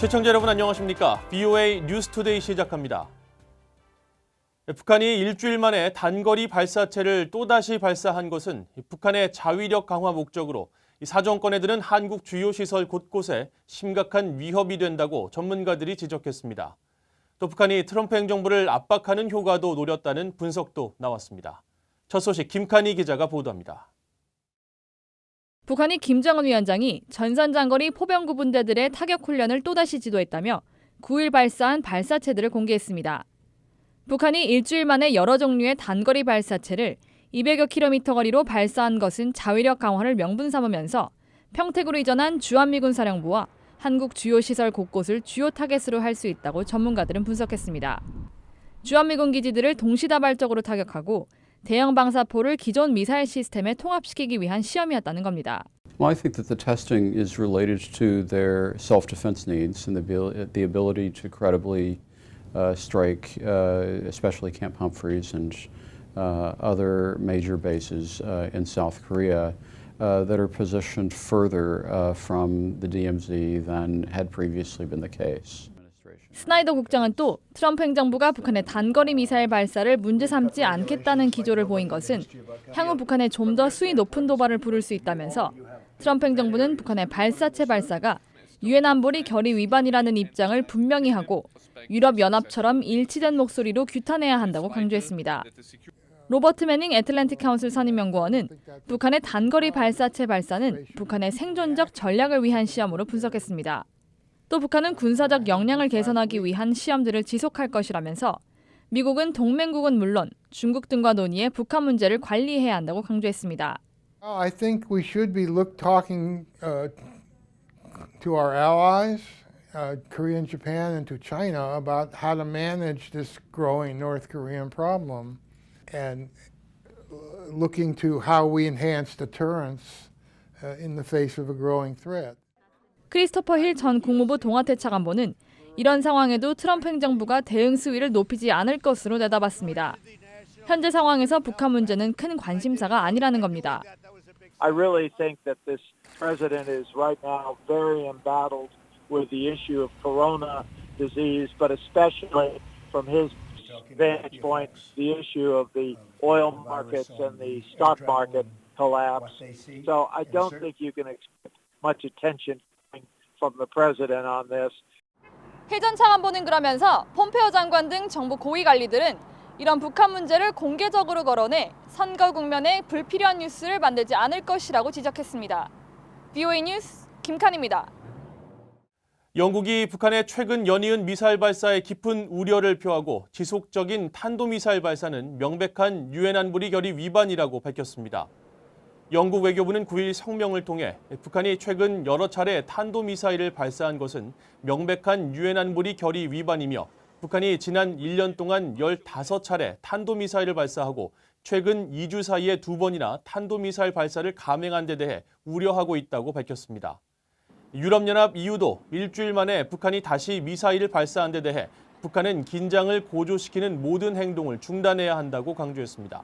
시청자 여러분 안녕하십니까? BOA 뉴스투데이 시작합니다. 북한이 일주일 만에 단거리 발사체를 또다시 발사한 것은 북한의 자위력 강화 목적으로 사정권에 드는 한국 주요 시설 곳곳에 심각한 위협이 된다고 전문가들이 지적했습니다. 또 북한이 트럼프 행정부를 압박하는 효과도 노렸다는 분석도 나왔습니다. 첫 소식 김칸희 기자가 보도합니다. 북한이 김정은 위원장이 전선장거리 포병구 분대들의 타격 훈련을 또다시 지도했다며 9일 발사한 발사체들을 공개했습니다. 북한이 일주일 만에 여러 종류의 단거리 발사체를 200여 킬로미터 거리로 발사한 것은 자위력 강화를 명분 삼으면서 평택으로 이전한 주한미군 사령부와 한국 주요 시설 곳곳을 주요 타겟으로 할 수 있다고 전문가들은 분석했습니다. 주한미군 기지들을 동시다발적으로 타격하고 대형 방사포를 기존 미사일 시스템에 통합시키기 위한 시험이었다는 겁니다. Well, I think that the testing is related to their self-defense needs and the ability to credibly strike, especially Camp Humphreys and other major bases in South Korea that are positioned further from the DMZ than had previously been the case. 스나이더 국장은 또 트럼프 행정부가 북한의 단거리 미사일 발사를 문제 삼지 않겠다는 기조를 보인 것은 향후 북한에 좀 더 수위 높은 도발을 부를 수 있다면서 트럼프 행정부는 북한의 발사체 발사가 유엔 안보리 결의 위반이라는 입장을 분명히 하고 유럽연합처럼 일치된 목소리로 규탄해야 한다고 강조했습니다. 로버트 매닝 애틀랜틱 카운슬 선임연구원은 북한의 단거리 발사체 발사는 북한의 생존적 전략을 위한 시험으로 분석했습니다. 또 북한은 군사적 역량을 개선하기 위한 시험들을 지속할 것이라면서 미국은 동맹국은 물론 중국 등과 논의해 북한 문제를 관리해야 한다고 강조했습니다. I think we should be talking to our allies, Korea and Japan, and to China about how to manage this growing North Korean problem and looking to how we enhance deterrence in the face of a growing threat. 크리스토퍼 힐 전 국무부 동아태 차관보는 이런 상황에도 트럼프 행정부가 대응 수위를 높이지 않을 것으로 내다봤습니다. 현재 상황에서 북한 문제는 큰 관심사가 아니라는 겁니다. I really think that this president is right now very embattled with the issue of corona disease, but especially from his vantage point, the issue of the oil markets and the stock market collapse. So I don't think you can expect much attention from the president on this. 힐 전 차관보는 그러면서 폼페오 장관 등 정부 고위 관리들은 이런 북한 문제를 공개적으로 거론해 선거 국면에 불필요한 뉴스를 만들지 않을 것이라고 지적했습니다. BOA 뉴스 김칸입니다. 영국이 북한의 최근 연이은 미사일 발사에 깊은 우려를 표하고 지속적인 탄도미사일 발사는 명백한 유엔 안보리 결의 위반이라고 밝혔습니다. 영국 외교부는 9일 성명을 통해 북한이 최근 여러 차례 탄도미사일을 발사한 것은 명백한 유엔 안보리 결의 위반이며 북한이 지난 1년 동안 15차례 탄도미사일을 발사하고 최근 2주 사이에 2번이나 탄도미사일 발사를 감행한 데 대해 우려하고 있다고 밝혔습니다. 유럽연합 EU도 일주일 만에 북한이 다시 미사일을 발사한 데 대해 북한은 긴장을 고조시키는 모든 행동을 중단해야 한다고 강조했습니다.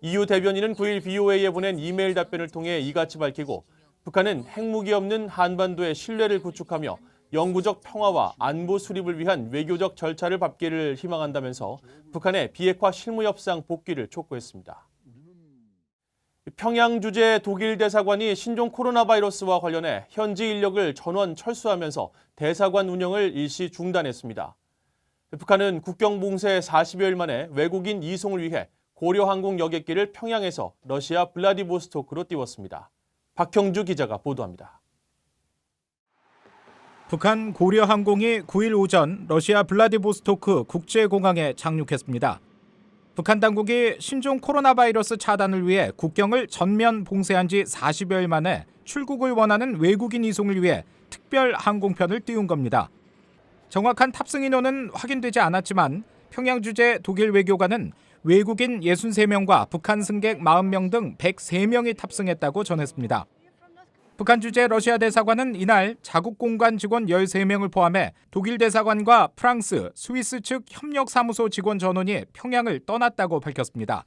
EU 대변인은 9일 BOA에 보낸 이메일 답변을 통해 이같이 밝히고 북한은 핵무기 없는 한반도의 신뢰를 구축하며 영구적 평화와 안보 수립을 위한 외교적 절차를 밟기를 희망한다면서 북한의 비핵화 실무협상 복귀를 촉구했습니다. 평양 주재 독일 대사관이 신종 코로나 바이러스와 관련해 현지 인력을 전원 철수하면서 대사관 운영을 일시 중단했습니다. 북한은 국경 봉쇄 40여일 만에 외국인 이송을 위해 고려항공 여객기를 평양에서 러시아 블라디보스토크로 띄웠습니다. 박형주 기자가 보도합니다. 북한 고려항공이 9일 오전 러시아 블라디보스토크 국제공항에 착륙했습니다. 북한 당국이 신종 코로나 바이러스 차단을 위해 국경을 전면 봉쇄한 지 40여일 만에 출국을 원하는 외국인 이송을 위해 특별 항공편을 띄운 겁니다. 정확한 탑승 인원은 확인되지 않았지만 평양 주재 독일 외교관은 외국인 63명과 북한 승객 40명 등 103명이 탑승했다고 전했습니다. 북한 주재 러시아 대사관은 이날 자국 공관 직원 13명을 포함해 독일 대사관과 프랑스, 스위스 측 협력사무소 직원 전원이 평양을 떠났다고 밝혔습니다.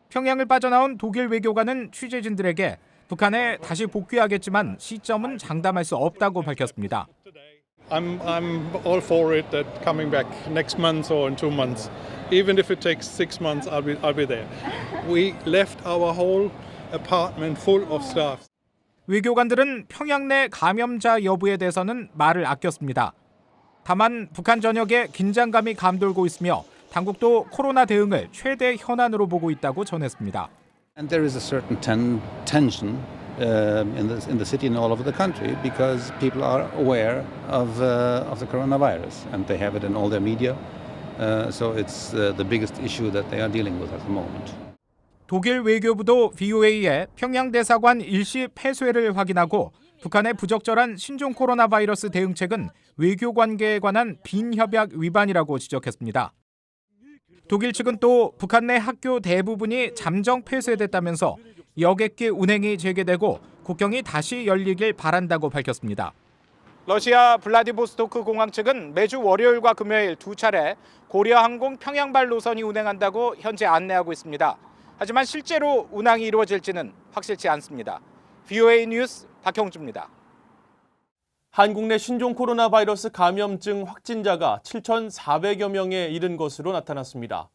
평양을 빠져나온 독일 외교관은 취재진들에게 북한에 다시 복귀하겠지만 시점은 장담할 수 없다고 밝혔습니다. I'm all for it that coming back next month or in 2 months. Even if it takes 6 months, I'll be there. We left our whole apartment full of staff. 외교관들은 평양 내 감염자 여부에 대해서는 말을 아꼈습니다. 다만 북한 전역에 긴장감이 감돌고 있으며 당국도 코로나 대응을 최대 현안으로 보고 있다고 전했습니다. And there is a certain tension in the city and all over the country because people are aware of the coronavirus and they have it in all their media. So it's the biggest issue that they are dealing with at the moment. 독일 외교부도 VOA에 평양 대사관 일시 폐쇄를 확인하고 북한의 부적절한 신종 코로나 바이러스 대응책은 외교 관계에 관한 빈협약 위반이라고 지적했습니다. 독일 측은 또 북한 내 학교 대부분이 잠정 폐쇄됐다면서 여객기 운행이 재개되고 국경이 다시 열리길 바란다고 밝혔습니다. 러시아 블라디보스토크 공항 측은 매주 월요일과 금요일 2차례 고려항공 평양발 노선이 운행한다고 현재 안내하고 있습니다. 하지만 실제로 운항이 이루어질지는 확실치 않습니다. VOA 뉴스 박형주입니다. 한국 내 신종 코로나 바이러스 감염증 확진자가 7,400여 명에 이른 것으로 나타났습니다.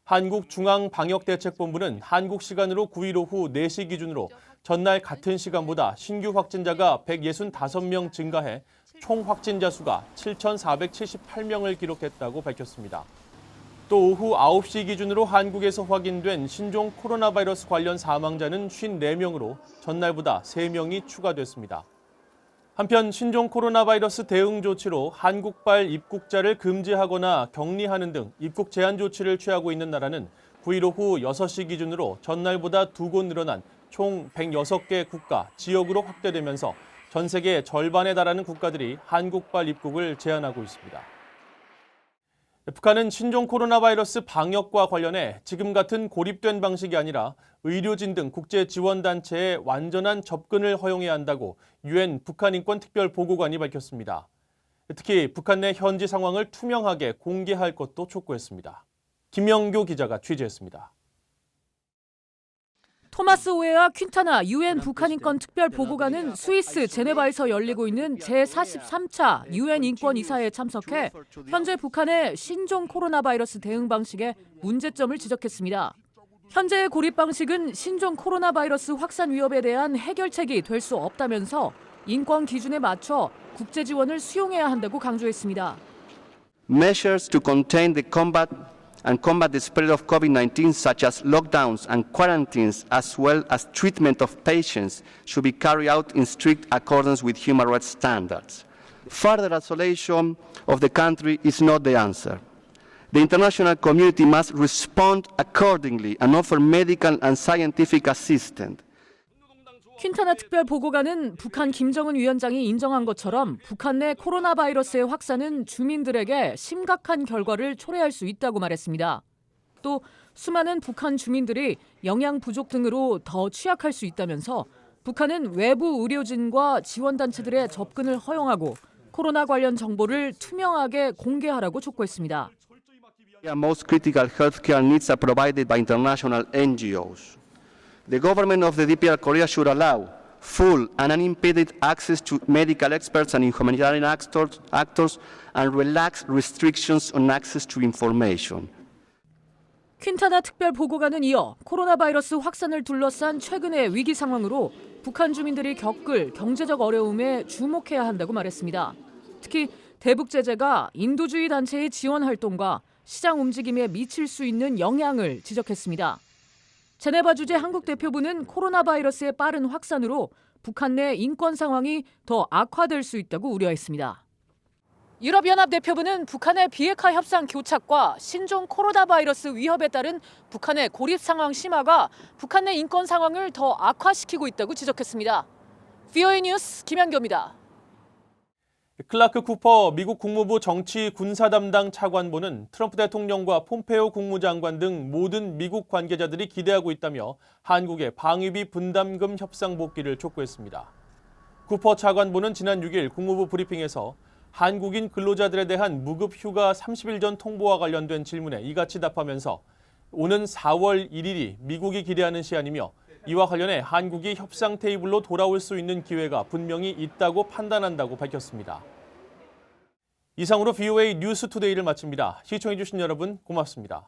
한국중앙방역대책본부는 한국 시간으로 9일 오후 4시 기준으로 전날 같은 시간보다 신규 확진자가 165명 증가해 총 확진자 수가 7,478명을 기록했다고 밝혔습니다. 또 오후 9시 기준으로 한국에서 확인된 신종 코로나 바이러스 관련 사망자는 54명으로 전날보다 3명이 추가됐습니다. 한편 신종 코로나 바이러스 대응 조치로 한국발 입국자를 금지하거나 격리하는 등 입국 제한 조치를 취하고 있는 나라는 9일 오후 6시 기준으로 전날보다 2곳 늘어난 총 106개 국가, 지역으로 확대되면서 전 세계 절반에 달하는 국가들이 한국발 입국을 제한하고 있습니다. 북한은 신종 코로나 바이러스 방역과 관련해 지금 같은 고립된 방식이 아니라 의료진 등 국제 지원단체의 완전한 접근을 허용해야 한다고 유엔 북한인권특별보고관이 밝혔습니다. 특히 북한 내 현지 상황을 투명하게 공개할 것도 촉구했습니다. 김영교 기자가 취재했습니다. 토마스 오웨와 퀸타나 유엔 북한인권 특별보고관은 스위스 제네바에서 열리고 있는 제43차 유엔 인권이사회에 참석해 현재 북한의 신종 코로나 바이러스 대응 방식의 문제점을 지적했습니다. 현재의 고립 방식은 신종 코로나 바이러스 확산 위협에 대한 해결책이 될 수 없다면서 인권 기준에 맞춰 국제 지원을 수용해야 한다고 강조했습니다. Measures to contain the combat the spread of COVID-19, such as lockdowns and quarantines, as well as treatment of patients, should be carried out in strict accordance with human rights standards. Further isolation of the country is not the answer. The international community must respond accordingly and offer medical and scientific assistance. 퀸타나 특별보고관은 북한 김정은 위원장이 인정한 것처럼 북한 내 코로나 바이러스의 확산은 주민들에게 심각한 결과를 초래할 수 있다고 말했습니다. 또 수많은 북한 주민들이 영양 부족 등으로 더 취약할 수 있다면서 북한은 외부 의료진과 지원단체들의 접근을 허용하고 코로나 관련 정보를 투명하게 공개하라고 촉구했습니다. Most critical healthcare needs are provided by international NGOs. The government of the DPR Korea should allow full and unimpeded access to medical experts and humanitarian actors and relax restrictions on access to information. 퀸타나 특별보고관은 이어 코로나 바이러스 확산을 둘러싼 최근의 위기 상황으로 북한 주민들이 겪을 경제적 어려움에 주목해야 한다고 말했습니다. 특히 대북 제재가 인도주의 단체의 지원 활동과 시장 움직임에 미칠 수 있는 영향을 지적했습니다. 제네바 주재 한국 대표부는 코로나 바이러스의 빠른 확산으로 북한 내 인권 상황이 더 악화될 수 있다고 우려했습니다. 유럽연합 대표부는 북한의 비핵화 협상 교착과 신종 코로나 바이러스 위협에 따른 북한의 고립 상황 심화가 북한 내 인권 상황을 더 악화시키고 있다고 지적했습니다. VOA 뉴스 김현교입니다. 클라크 쿠퍼 미국 국무부 정치 군사 담당 차관보는 트럼프 대통령과 폼페오 국무장관 등 모든 미국 관계자들이 기대하고 있다며 한국의 방위비 분담금 협상 복귀를 촉구했습니다. 쿠퍼 차관보는 지난 6일 국무부 브리핑에서 한국인 근로자들에 대한 무급 휴가 30일 전 통보와 관련된 질문에 이같이 답하면서 오는 4월 1일이 미국이 기대하는 시한이며 이와 관련해 한국이 협상 테이블로 돌아올 수 있는 기회가 분명히 있다고 판단한다고 밝혔습니다. 이상으로 VOA 뉴스투데이를 마칩니다. 시청해주신 여러분 고맙습니다.